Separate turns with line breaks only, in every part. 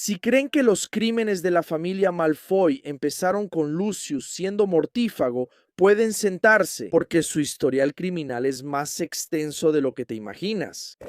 Si creen que los crímenes de la familia Malfoy empezaron con Lucius siendo mortífago, pueden sentarse, porque su historial criminal es más extenso de lo que te imaginas.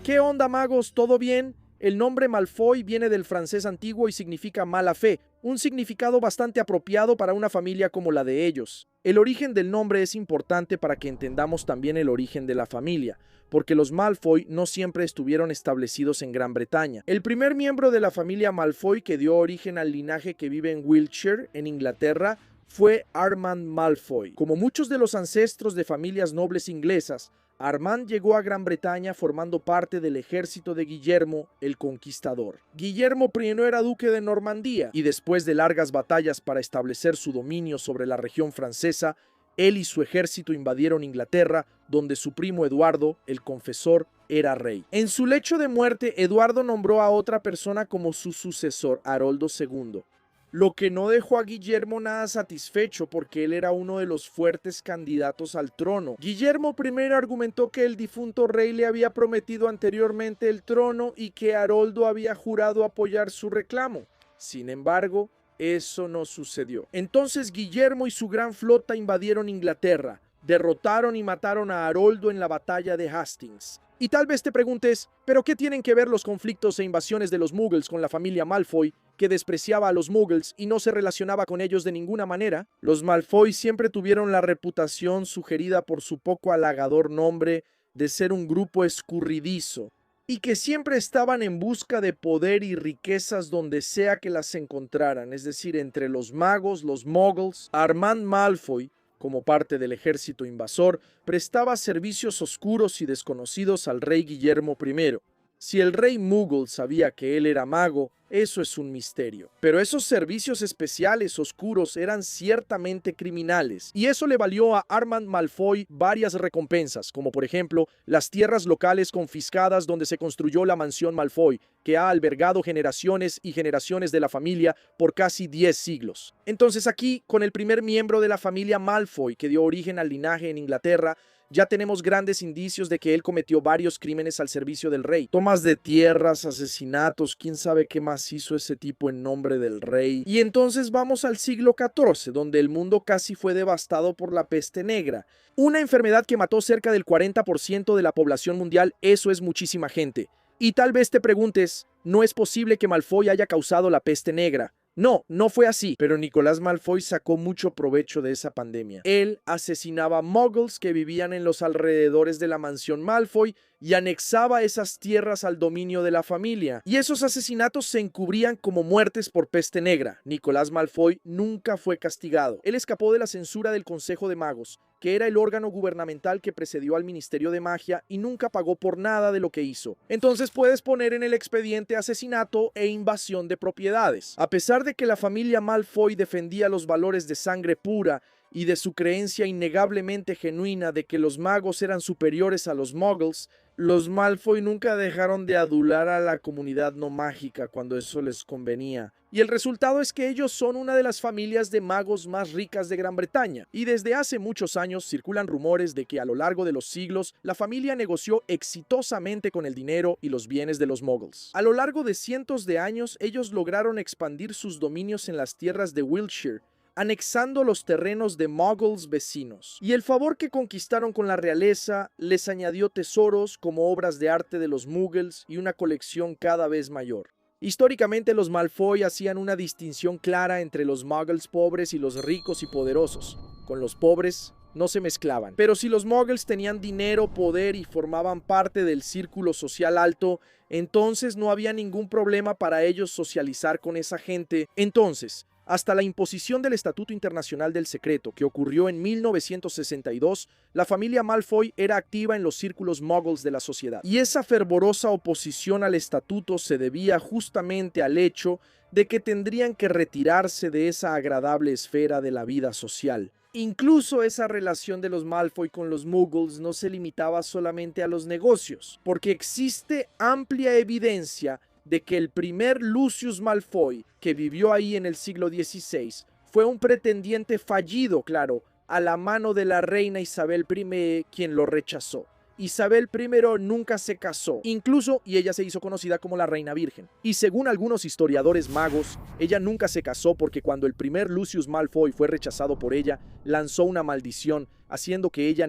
¿Qué onda, magos? ¿Todo bien? El nombre Malfoy viene del francés antiguo y significa mala fe, un significado bastante apropiado para una familia como la de ellos. El origen del nombre es importante para que entendamos también el origen de la familia, porque los Malfoy no siempre estuvieron establecidos en Gran Bretaña. El primer miembro de la familia Malfoy que dio origen al linaje que vive en Wiltshire, en Inglaterra, fue Armand Malfoy. Como muchos de los ancestros de familias nobles inglesas, Armand llegó a Gran Bretaña formando parte del ejército de Guillermo el Conquistador. Guillermo I era duque de Normandía y después de largas batallas para establecer su dominio sobre la región francesa, él y su ejército invadieron Inglaterra, donde su primo Eduardo, el Confesor, era rey. En su lecho de muerte, Eduardo nombró a otra persona como su sucesor, Haroldo II. Lo que no dejó a Guillermo nada satisfecho porque él era uno de los fuertes candidatos al trono. Guillermo I argumentó que el difunto rey le había prometido anteriormente el trono y que Haroldo había jurado apoyar su reclamo. Sin embargo, eso no sucedió. Entonces Guillermo y su gran flota invadieron Inglaterra, derrotaron y mataron a Haroldo en la batalla de Hastings. Y tal vez te preguntes, ¿pero qué tienen que ver los conflictos e invasiones de los Muggles con la familia Malfoy, que despreciaba a los Muggles y no se relacionaba con ellos de ninguna manera? Los Malfoy siempre tuvieron la reputación sugerida por su poco halagador nombre de ser un grupo escurridizo, y que siempre estaban en busca de poder y riquezas donde sea que las encontraran, es decir, entre los magos, los Muggles. Armand Malfoy, como parte del ejército invasor, prestaba servicios oscuros y desconocidos al rey Guillermo I. Si el rey Muggle sabía que él era mago, eso es un misterio. Pero esos servicios especiales oscuros eran ciertamente criminales, y eso le valió a Armand Malfoy varias recompensas, como por ejemplo las tierras locales confiscadas donde se construyó la mansión Malfoy, que ha albergado generaciones y generaciones de la familia por casi 10 siglos. Entonces aquí, con el primer miembro de la familia Malfoy que dio origen al linaje en Inglaterra, ya tenemos grandes indicios de que él cometió varios crímenes al servicio del rey. Tomas de tierras, asesinatos, quién sabe qué más hizo ese tipo en nombre del rey. Y entonces vamos al siglo XIV, donde el mundo casi fue devastado por la peste negra. Una enfermedad que mató cerca del 40% de la población mundial. Eso es muchísima gente. Y tal vez te preguntes, ¿no es posible que Malfoy haya causado la peste negra? No, no fue así, pero Nicolás Malfoy sacó mucho provecho de esa pandemia. Él asesinaba muggles que vivían en los alrededores de la mansión Malfoy y anexaba esas tierras al dominio de la familia. Y esos asesinatos se encubrían como muertes por peste negra. Nicolás Malfoy nunca fue castigado. Él escapó de la censura del Consejo de Magos, que era el órgano gubernamental que precedió al Ministerio de Magia, y nunca pagó por nada de lo que hizo. Entonces puedes poner en el expediente asesinato e invasión de propiedades. A pesar de que la familia Malfoy defendía los valores de sangre pura y de su creencia innegablemente genuina de que los magos eran superiores a los muggles, los Malfoy nunca dejaron de adular a la comunidad no mágica cuando eso les convenía. Y el resultado es que ellos son una de las familias de magos más ricas de Gran Bretaña. Y desde hace muchos años circulan rumores de que a lo largo de los siglos la familia negoció exitosamente con el dinero y los bienes de los muggles. A lo largo de cientos de años ellos lograron expandir sus dominios en las tierras de Wiltshire, anexando los terrenos de muggles vecinos. Y el favor que conquistaron con la realeza les añadió tesoros como obras de arte de los muggles y una colección cada vez mayor. Históricamente los Malfoy hacían una distinción clara entre los muggles pobres y los ricos y poderosos. Con los pobres no se mezclaban. Pero si los muggles tenían dinero, poder y formaban parte del círculo social alto, entonces no había ningún problema para ellos socializar con esa gente. Entonces, hasta la imposición del Estatuto Internacional del Secreto, que ocurrió en 1962, la familia Malfoy era activa en los círculos muggles de la sociedad. Y esa fervorosa oposición al estatuto se debía justamente al hecho de que tendrían que retirarse de esa agradable esfera de la vida social. Incluso esa relación de los Malfoy con los muggles no se limitaba solamente a los negocios, porque existe amplia evidencia de que el primer Lucius Malfoy, que vivió ahí en el siglo XVI, fue un pretendiente fallido, claro, a la mano de la reina Isabel I, quien lo rechazó. Isabel I nunca se casó, incluso, y ella se hizo conocida como la Reina Virgen. Y según algunos historiadores magos, ella nunca se casó porque cuando el primer Lucius Malfoy fue rechazado por ella, lanzó una maldición, haciendo que ella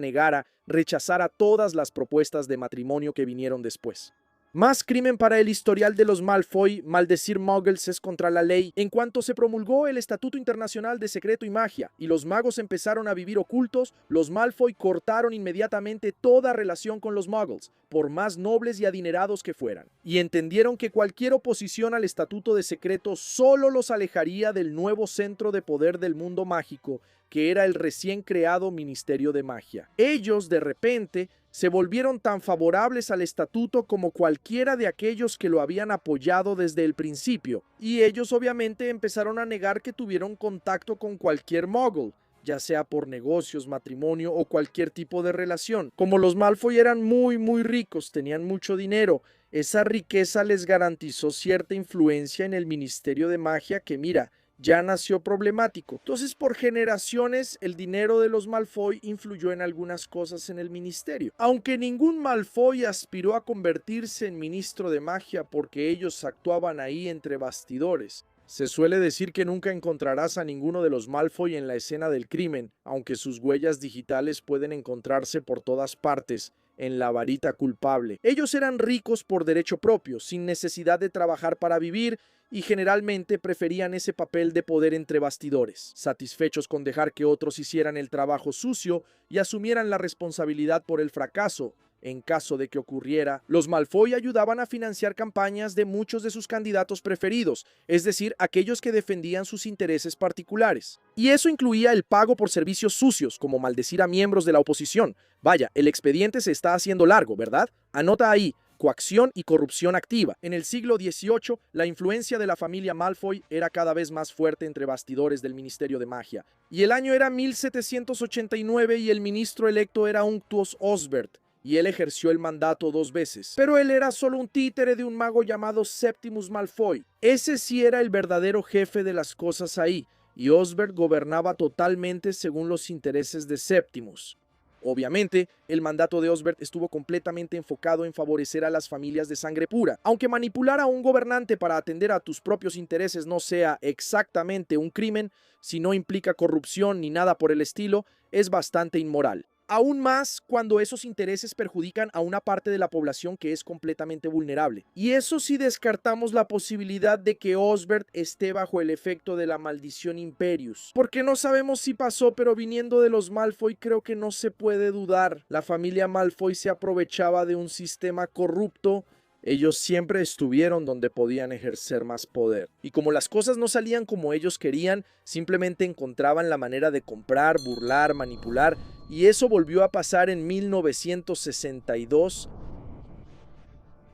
rechazara todas las propuestas de matrimonio que vinieron después. Más crimen para el historial de los Malfoy, maldecir muggles es contra la ley. En cuanto se promulgó el Estatuto Internacional de Secreto y Magia y los magos empezaron a vivir ocultos, los Malfoy cortaron inmediatamente toda relación con los muggles, por más nobles y adinerados que fueran. Y entendieron que cualquier oposición al Estatuto de Secreto solo los alejaría del nuevo centro de poder del mundo mágico, que era el recién creado Ministerio de Magia. Ellos, de repente, se volvieron tan favorables al estatuto como cualquiera de aquellos que lo habían apoyado desde el principio, y ellos obviamente empezaron a negar que tuvieron contacto con cualquier muggle, ya sea por negocios, matrimonio o cualquier tipo de relación. Como los Malfoy eran muy ricos, tenían mucho dinero, esa riqueza les garantizó cierta influencia en el Ministerio de Magia que, mira, ya nació problemático. Entonces, por generaciones, el dinero de los Malfoy influyó en algunas cosas en el ministerio. Aunque ningún Malfoy aspiró a convertirse en ministro de magia porque ellos actuaban ahí entre bastidores. Se suele decir que nunca encontrarás a ninguno de los Malfoy en la escena del crimen, aunque sus huellas digitales pueden encontrarse por todas partes en la varita culpable. Ellos eran ricos por derecho propio, sin necesidad de trabajar para vivir, y generalmente preferían ese papel de poder entre bastidores, satisfechos con dejar que otros hicieran el trabajo sucio y asumieran la responsabilidad por el fracaso. En caso de que ocurriera, los Malfoy ayudaban a financiar campañas de muchos de sus candidatos preferidos, es decir, aquellos que defendían sus intereses particulares. Y eso incluía el pago por servicios sucios, como maldecir a miembros de la oposición. Vaya, el expediente se está haciendo largo, ¿verdad? Anota ahí. Coacción y corrupción activa. En el siglo XVIII, la influencia de la familia Malfoy era cada vez más fuerte entre bastidores del Ministerio de Magia. Y el año era 1789 y el ministro electo era Unctuous Osbert, y él ejerció el mandato 2 veces. Pero él era solo un títere de un mago llamado Septimus Malfoy. Ese sí era el verdadero jefe de las cosas ahí, y Osbert gobernaba totalmente según los intereses de Septimus. Obviamente, el mandato de Osbert estuvo completamente enfocado en favorecer a las familias de sangre pura. Aunque manipular a un gobernante para atender a tus propios intereses no sea exactamente un crimen, si no implica corrupción ni nada por el estilo, es bastante inmoral. Aún más cuando esos intereses perjudican a una parte de la población que es completamente vulnerable. Y eso si descartamos la posibilidad de que Osbert esté bajo el efecto de la maldición Imperius. Porque no sabemos si pasó, pero viniendo de los Malfoy creo que no se puede dudar. La familia Malfoy se aprovechaba de un sistema corrupto. Ellos siempre estuvieron donde podían ejercer más poder. Y como las cosas no salían como ellos querían, simplemente encontraban la manera de comprar, burlar, manipular. Y eso volvió a pasar en 1962,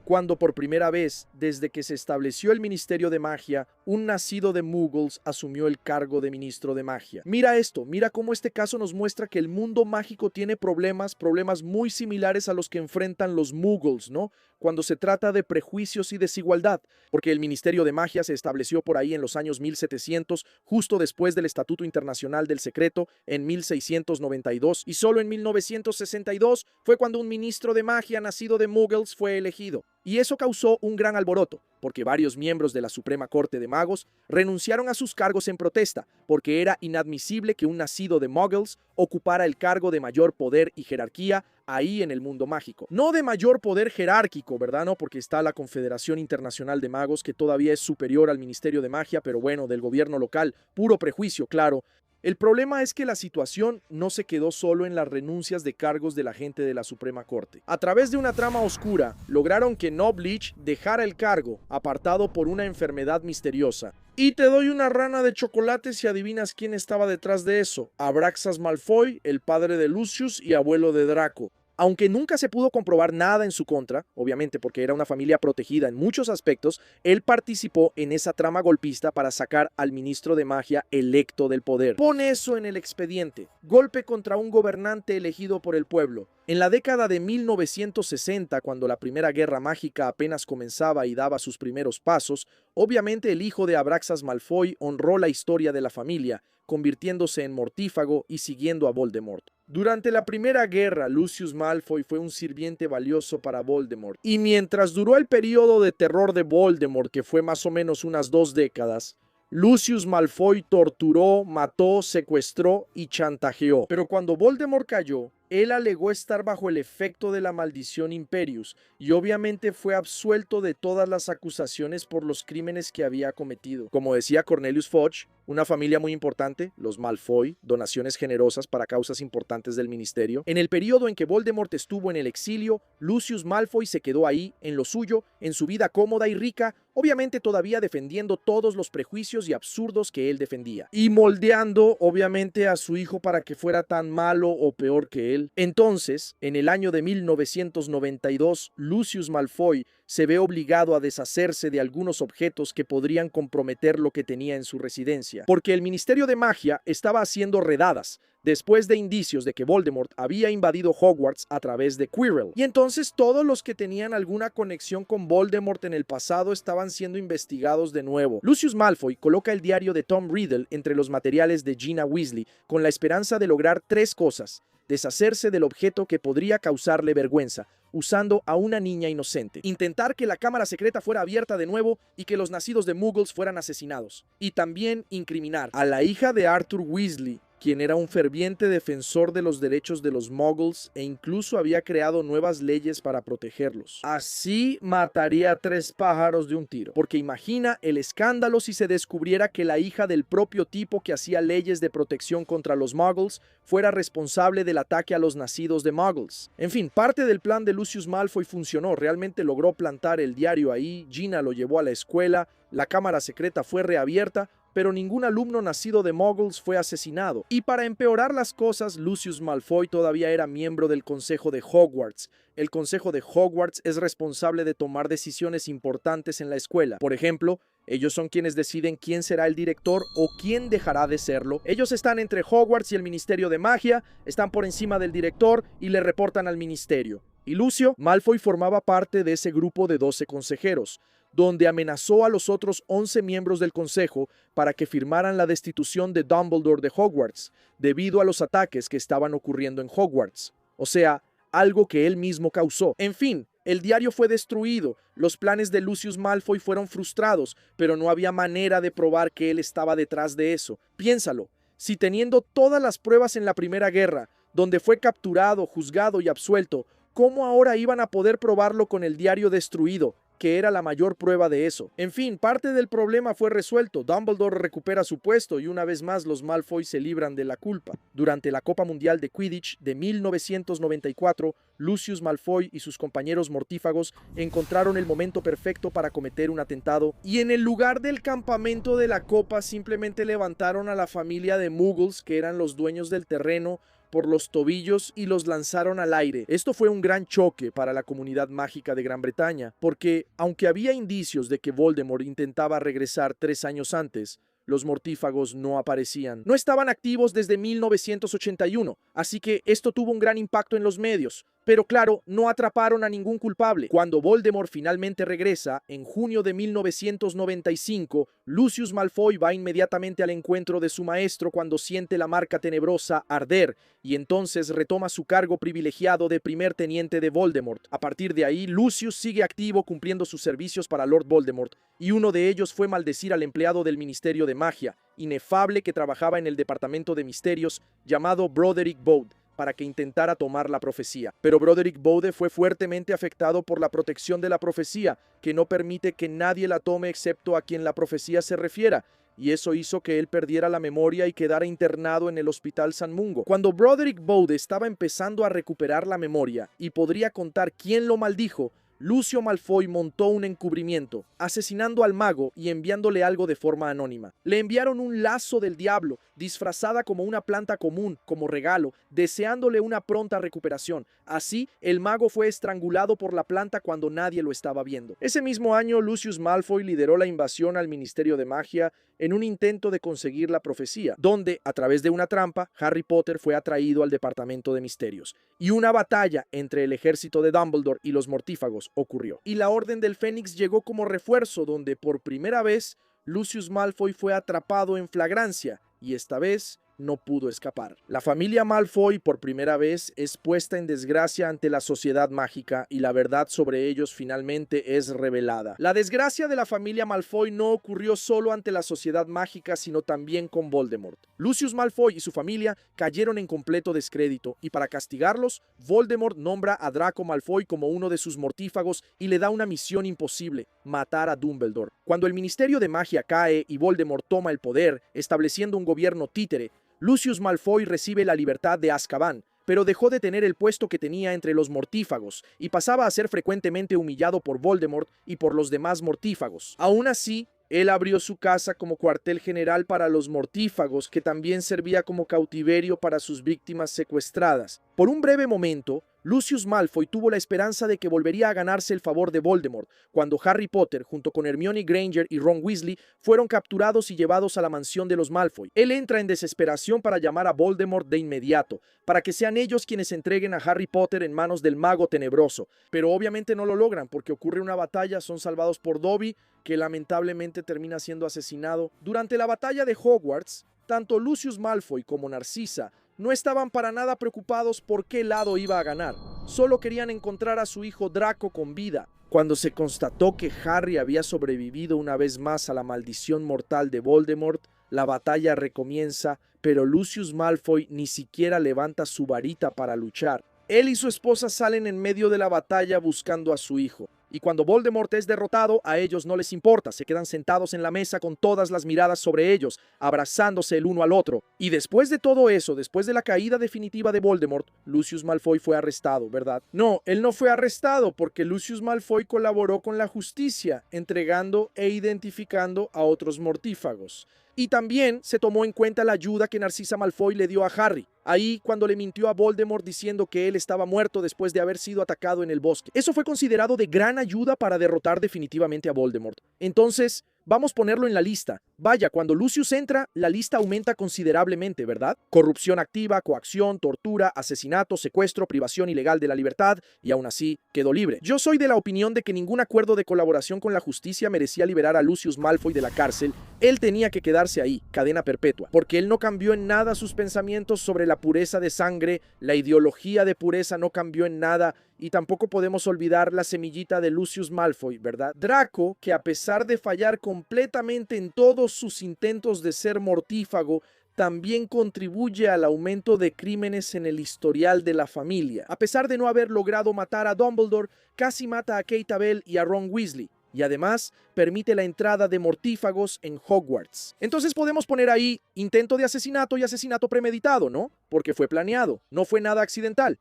cuando por primera vez, desde que se estableció el Ministerio de Magia, un nacido de Muggles asumió el cargo de ministro de magia. Mira esto, mira cómo este caso nos muestra que el mundo mágico tiene problemas muy similares a los que enfrentan los Muggles, ¿no? Cuando se trata de prejuicios y desigualdad, porque el Ministerio de Magia se estableció por ahí en los años 1700, justo después del Estatuto Internacional del Secreto, en 1692, y solo en 1962 fue cuando un ministro de magia nacido de Muggles fue elegido. Y eso causó un gran alboroto, porque varios miembros de la Suprema Corte de Magos renunciaron a sus cargos en protesta, porque era inadmisible que un nacido de Muggles ocupara el cargo de mayor poder y jerarquía ahí en el mundo mágico. No de mayor poder jerárquico, ¿verdad? No, porque está la Confederación Internacional de Magos, que todavía es superior al Ministerio de Magia, pero bueno, del gobierno local, puro prejuicio, claro. El problema es que la situación no se quedó solo en las renuncias de cargos de la gente de la Suprema Corte. A través de una trama oscura, lograron que Noblich dejara el cargo, apartado por una enfermedad misteriosa. Y te doy una rana de chocolate si adivinas quién estaba detrás de eso. Abraxas Malfoy, el padre de Lucius y abuelo de Draco. Aunque nunca se pudo comprobar nada en su contra, obviamente porque era una familia protegida en muchos aspectos, él participó en esa trama golpista para sacar al ministro de magia electo del poder. Pon eso en el expediente. Golpe contra un gobernante elegido por el pueblo. En la década de 1960, cuando la Primera Guerra Mágica apenas comenzaba y daba sus primeros pasos, obviamente el hijo de Abraxas Malfoy honró la historia de la familia, convirtiéndose en mortífago y siguiendo a Voldemort. Durante la Primera Guerra, Lucius Malfoy fue un sirviente valioso para Voldemort, y mientras duró el periodo de terror de Voldemort, que fue más o menos unas 2 décadas, Lucius Malfoy torturó, mató, secuestró y chantajeó. Pero cuando Voldemort cayó, él alegó estar bajo el efecto de la maldición Imperius y obviamente fue absuelto de todas las acusaciones por los crímenes que había cometido. Como decía Cornelius Fudge, una familia muy importante, los Malfoy, donaciones generosas para causas importantes del ministerio. En el periodo en que Voldemort estuvo en el exilio, Lucius Malfoy se quedó ahí, en lo suyo, en su vida cómoda y rica, obviamente todavía defendiendo todos los prejuicios y absurdos que él defendía. Y moldeando, obviamente, a su hijo para que fuera tan malo o peor que él. Entonces, en el año de 1992, Lucius Malfoy se ve obligado a deshacerse de algunos objetos que podrían comprometer lo que tenía en su residencia, porque el Ministerio de Magia estaba haciendo redadas después de indicios de que Voldemort había invadido Hogwarts a través de Quirrell. Y entonces todos los que tenían alguna conexión con Voldemort en el pasado estaban siendo investigados de nuevo. Lucius Malfoy coloca el diario de Tom Riddle entre los materiales de Gina Weasley con la esperanza de lograr 3 cosas: deshacerse del objeto que podría causarle vergüenza, usando a una niña inocente, intentar que la cámara secreta fuera abierta de nuevo y que los nacidos de Muggles fueran asesinados, y también incriminar a la hija de Arthur Weasley, quien era un ferviente defensor de los derechos de los Muggles e incluso había creado nuevas leyes para protegerlos. Así mataría a 3 pájaros de un tiro, porque imagina el escándalo si se descubriera que la hija del propio tipo que hacía leyes de protección contra los Muggles fuera responsable del ataque a los nacidos de Muggles. En fin, parte del plan de Lucius Malfoy funcionó, realmente logró plantar el diario ahí, Gina lo llevó a la escuela, la cámara secreta fue reabierta, pero ningún alumno nacido de Muggles fue asesinado. Y para empeorar las cosas, Lucius Malfoy todavía era miembro del Consejo de Hogwarts. El Consejo de Hogwarts es responsable de tomar decisiones importantes en la escuela. Por ejemplo, ellos son quienes deciden quién será el director o quién dejará de serlo. Ellos están entre Hogwarts y el Ministerio de Magia, están por encima del director y le reportan al ministerio. Y Lucio Malfoy formaba parte de ese grupo de 12 consejeros, donde amenazó a los otros 11 miembros del consejo para que firmaran la destitución de Dumbledore de Hogwarts, debido a los ataques que estaban ocurriendo en Hogwarts. O sea, algo que él mismo causó. En fin, el diario fue destruido, los planes de Lucius Malfoy fueron frustrados, pero no había manera de probar que él estaba detrás de eso. Piénsalo, si teniendo todas las pruebas en la Primera Guerra, donde fue capturado, juzgado y absuelto, ¿cómo ahora iban a poder probarlo con el diario destruido, que era la mayor prueba de eso? En fin, parte del problema fue resuelto. Dumbledore recupera su puesto y una vez más los Malfoy se libran de la culpa. Durante la Copa Mundial de Quidditch de 1994, Lucius Malfoy y sus compañeros mortífagos encontraron el momento perfecto para cometer un atentado y en el lugar del campamento de la Copa simplemente levantaron a la familia de Muggles, que eran los dueños del terreno, por los tobillos y los lanzaron al aire. Esto fue un gran choque para la comunidad mágica de Gran Bretaña, porque aunque había indicios de que Voldemort intentaba regresar 3 años antes, los mortífagos no aparecían. No estaban activos desde 1981, así que esto tuvo un gran impacto en los medios. Pero claro, no atraparon a ningún culpable. Cuando Voldemort finalmente regresa, en junio de 1995, Lucius Malfoy va inmediatamente al encuentro de su maestro cuando siente la marca tenebrosa arder, y entonces retoma su cargo privilegiado de primer teniente de Voldemort. A partir de ahí, Lucius sigue activo cumpliendo sus servicios para Lord Voldemort, y uno de ellos fue maldecir al empleado del Ministerio de Magia, inefable, que trabajaba en el Departamento de Misterios, llamado Broderick Bode, para que intentara tomar la profecía. Pero Broderick Bode fue fuertemente afectado por la protección de la profecía, que no permite que nadie la tome excepto a quien la profecía se refiera, y eso hizo que él perdiera la memoria y quedara internado en el Hospital San Mungo. Cuando Broderick Bode estaba empezando a recuperar la memoria y podría contar quién lo maldijo, Lucio Malfoy montó un encubrimiento, asesinando al mago y enviándole algo de forma anónima. Le enviaron un lazo del diablo, disfrazada como una planta común, como regalo, deseándole una pronta recuperación. Así, el mago fue estrangulado por la planta cuando nadie lo estaba viendo. Ese mismo año, Lucius Malfoy lideró la invasión al Ministerio de Magia, en un intento de conseguir la profecía, donde, a través de una trampa, Harry Potter fue atraído al Departamento de Misterios, y una batalla entre el ejército de Dumbledore y los mortífagos ocurrió. Y la Orden del Fénix llegó como refuerzo, donde por primera vez Lucius Malfoy fue atrapado en flagrancia, y esta vez no pudo escapar. La familia Malfoy por primera vez es puesta en desgracia ante la sociedad mágica y la verdad sobre ellos finalmente es revelada. La desgracia de la familia Malfoy no ocurrió solo ante la sociedad mágica, sino también con Voldemort. Lucius Malfoy y su familia cayeron en completo descrédito y para castigarlos, Voldemort nombra a Draco Malfoy como uno de sus mortífagos y le da una misión imposible: matar a Dumbledore. Cuando el Ministerio de Magia cae y Voldemort toma el poder, estableciendo un gobierno títere, Lucius Malfoy recibe la libertad de Azkaban, pero dejó de tener el puesto que tenía entre los mortífagos y pasaba a ser frecuentemente humillado por Voldemort y por los demás mortífagos. Aún así, él abrió su casa como cuartel general para los mortífagos, que también servía como cautiverio para sus víctimas secuestradas. Por un breve momento, Lucius Malfoy tuvo la esperanza de que volvería a ganarse el favor de Voldemort, cuando Harry Potter, junto con Hermione Granger y Ron Weasley, fueron capturados y llevados a la mansión de los Malfoy. Él entra en desesperación para llamar a Voldemort de inmediato, para que sean ellos quienes entreguen a Harry Potter en manos del mago tenebroso, pero obviamente no lo logran porque ocurre una batalla, son salvados por Dobby, que lamentablemente termina siendo asesinado. Durante la batalla de Hogwarts, tanto Lucius Malfoy como Narcisa no estaban para nada preocupados por qué lado iba a ganar. Solo querían encontrar a su hijo Draco con vida. Cuando se constató que Harry había sobrevivido una vez más a la maldición mortal de Voldemort, la batalla recomienza, pero Lucius Malfoy ni siquiera levanta su varita para luchar. Él y su esposa salen en medio de la batalla buscando a su hijo. Y cuando Voldemort es derrotado, a ellos no les importa, se quedan sentados en la mesa con todas las miradas sobre ellos, abrazándose el uno al otro. Y después de todo eso, después de la caída definitiva de Voldemort, Lucius Malfoy fue arrestado, ¿verdad? No, él no fue arrestado porque Lucius Malfoy colaboró con la justicia, entregando e identificando a otros mortífagos. Y también se tomó en cuenta la ayuda que Narcisa Malfoy le dio a Harry, ahí cuando le mintió a Voldemort diciendo que él estaba muerto después de haber sido atacado en el bosque. Eso fue considerado de gran ayuda para derrotar definitivamente a Voldemort. Entonces, vamos a ponerlo en la lista. Vaya, cuando Lucius entra, la lista aumenta considerablemente, ¿verdad? Corrupción activa, coacción, tortura, asesinato, secuestro, privación ilegal de la libertad, y aún así quedó libre. Yo soy de la opinión de que ningún acuerdo de colaboración con la justicia merecía liberar a Lucius Malfoy de la cárcel. Él tenía que quedarse ahí, cadena perpetua, porque él no cambió en nada sus pensamientos sobre la pureza de sangre, la ideología de pureza no cambió en nada, y tampoco podemos olvidar la semillita de Lucius Malfoy, ¿verdad? Draco, que a pesar de fallar completamente en todos sus intentos de ser mortífago, también contribuye al aumento de crímenes en el historial de la familia. A pesar de no haber logrado matar a Dumbledore, casi mata a Kate Abel y a Ron Weasley. Y además permite la entrada de mortífagos en Hogwarts. Entonces podemos poner ahí intento de asesinato y asesinato premeditado, ¿no? Porque fue planeado, no fue nada accidental.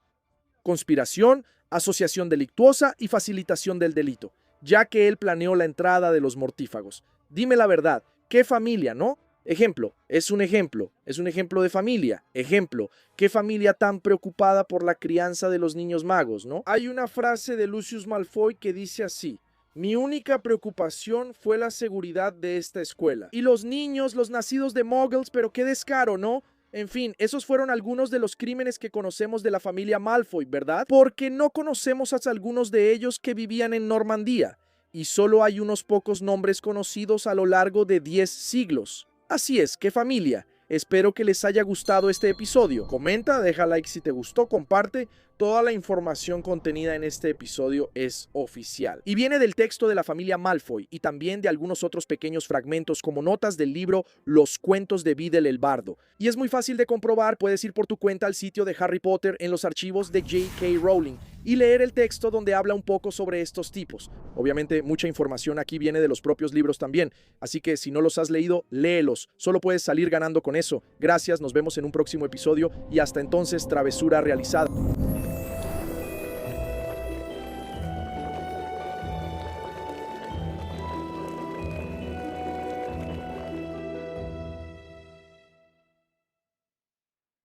Conspiración, asociación delictuosa y facilitación del delito, ya que él planeó la entrada de los mortífagos. Dime la verdad, ¿qué familia, no? Ejemplo, es un ejemplo de familia. Ejemplo, ¿qué familia tan preocupada por la crianza de los niños magos, no? Hay una frase de Lucius Malfoy que dice así: mi única preocupación fue la seguridad de esta escuela. Y los niños, los nacidos de muggles, pero qué descaro, ¿no? En fin, esos fueron algunos de los crímenes que conocemos de la familia Malfoy, ¿verdad? Porque no conocemos a algunos de ellos que vivían en Normandía, y solo hay unos pocos nombres conocidos a lo largo de 10 siglos. Así es, ¿qué familia? Espero que les haya gustado este episodio. Comenta, deja like si te gustó, comparte. Toda la información contenida en este episodio es oficial y viene del texto de la familia Malfoy y también de algunos otros pequeños fragmentos como notas del libro Los cuentos de Videl el Bardo. Y es muy fácil de comprobar, puedes ir por tu cuenta al sitio de Harry Potter en los archivos de J.K. Rowling y leer el texto donde habla un poco sobre estos tipos. Obviamente mucha información aquí viene de los propios libros también, así que si no los has leído, léelos. Solo puedes salir ganando con eso. Gracias, nos vemos en un próximo episodio y hasta entonces, travesura realizada.